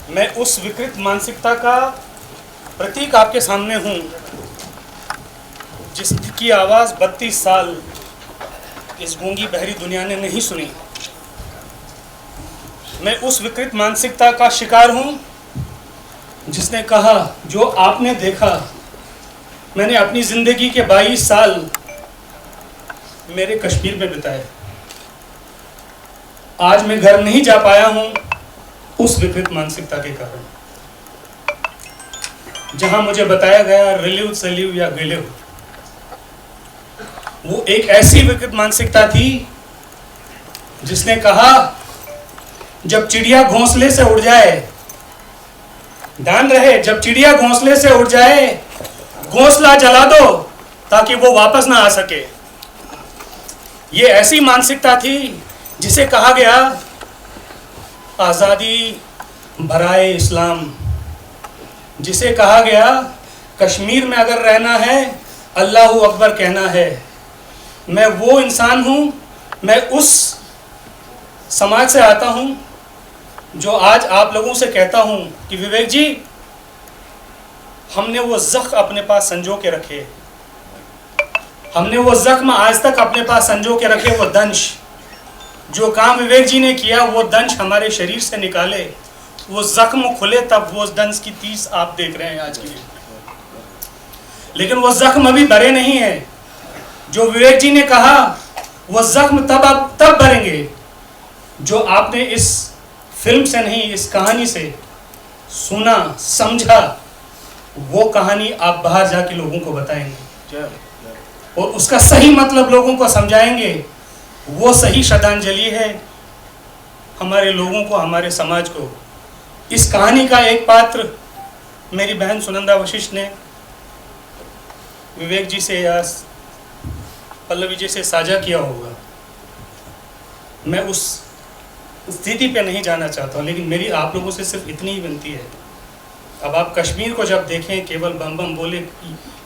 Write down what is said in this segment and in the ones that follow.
मैं उस विकृत मानसिकता का प्रतीक आपके सामने हूँ जिसकी आवाज़ 32 साल इस गूंगी बहरी दुनिया ने नहीं सुनी। मैं उस विकृत मानसिकता का शिकार हूँ जिसने कहा जो आपने देखा। मैंने अपनी ज़िंदगी के 22 साल मेरे कश्मीर में बिताए। आज मैं घर नहीं जा पाया हूँ उस विकृत मानसिकता के कारण, जहां मुझे बताया गया रिलीव सलीव या गिलिव। वो एक ऐसी विकृत मानसिकता थी जिसने कहा जब चिड़िया घोंसले से उड़ जाए, ध्यान रहे, जब चिड़िया घोंसले से उड़ जाए घोंसला जला दो ताकि वो वापस ना आ सके। ये ऐसी मानसिकता थी जिसे कहा गया आज़ादी बराए इस्लाम, जिसे कहा गया कश्मीर में अगर रहना है अल्लाहू अकबर कहना है। मैं वो इंसान हूँ, मैं उस समाज से आता हूँ जो आज आप लोगों से कहता हूँ कि विवेक जी, हमने वो ज़ख्म अपने पास संजो के रखे, हमने वो ज़ख्म आज तक अपने पास संजो के रखे। वो दंश जो काम विवेक जी ने किया, वो दंश हमारे शरीर से निकाले, वो ज़ख्म खुले, तब वो दंश की 30 आप देख रहे हैं आज की। लेकिन वो ज़ख्म अभी भरे नहीं है। जो विवेक जी ने कहा वो ज़ख्म तब भरेंगे जो आपने इस फिल्म से नहीं, इस कहानी से सुना समझा। वो कहानी आप बाहर जाके लोगों को बताएंगे और उसका सही मतलब लोगों को समझाएंगे। वो सही श्रद्धांजलि है हमारे लोगों को, हमारे समाज को। इस कहानी का एक पात्र मेरी बहन सुनंदा वशिष्ठ ने विवेक जी से या पल्लवी जी से साझा किया होगा। मैं उस स्थिति पे नहीं जाना चाहता हूँ, लेकिन मेरी आप लोगों से सिर्फ इतनी ही विनती है। अब आप कश्मीर को जब देखें, केवल बम बम बोले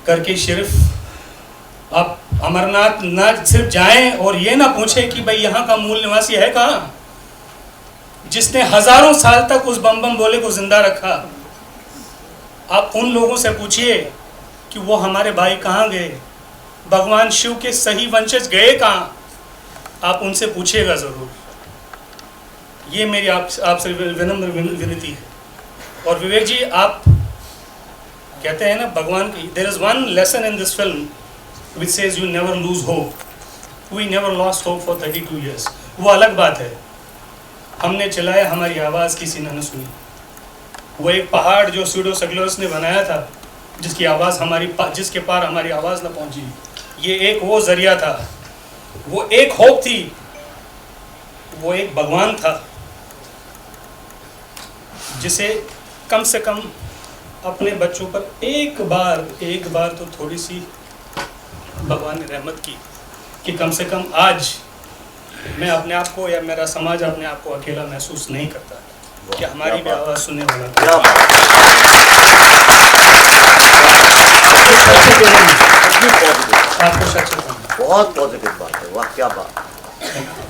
करके सिर्फ आप अमरनाथ ना सिर्फ जाएं और ये ना पूछें कि भाई यहाँ का मूल निवासी है कहाँ, जिसने हजारों साल तक उस बम बम बोले को जिंदा रखा। आप उन लोगों से पूछिए कि वो हमारे भाई कहाँ गए, भगवान शिव के सही वंशज गए कहाँ। आप उनसे पूछिएगा ज़रूर। ये मेरी आपसे विनम्र विनती है। और विवेक जी, आप कहते हैं ना भगवान की, there is one lesson in this film which says you never lose hope. We never lost hope for 32 years. वो अलग बात है। हमने चलाया, हमारी आवाज़ किसी ने न सुनी। वो एक पहाड़ जो सूडो सगलोस ने बनाया था, जिसकी आवाज़ जिसके पार हमारी आवाज़ न पहुंची, ये एक वो जरिया था, वो एक होप थी, वो एक भगवान था जिसे कम से कम अपने बच्चों पर एक बार तो थोड़ी सी भगवान ने रहमत की कि कम से कम आज मैं अपने आप को या मेरा समाज अपने आप को अकेला महसूस नहीं करता कि हमारी भी आवाज़ सुनने वाला था। आपको सच बहुत पॉजिटिव बात है, वाह क्या बात।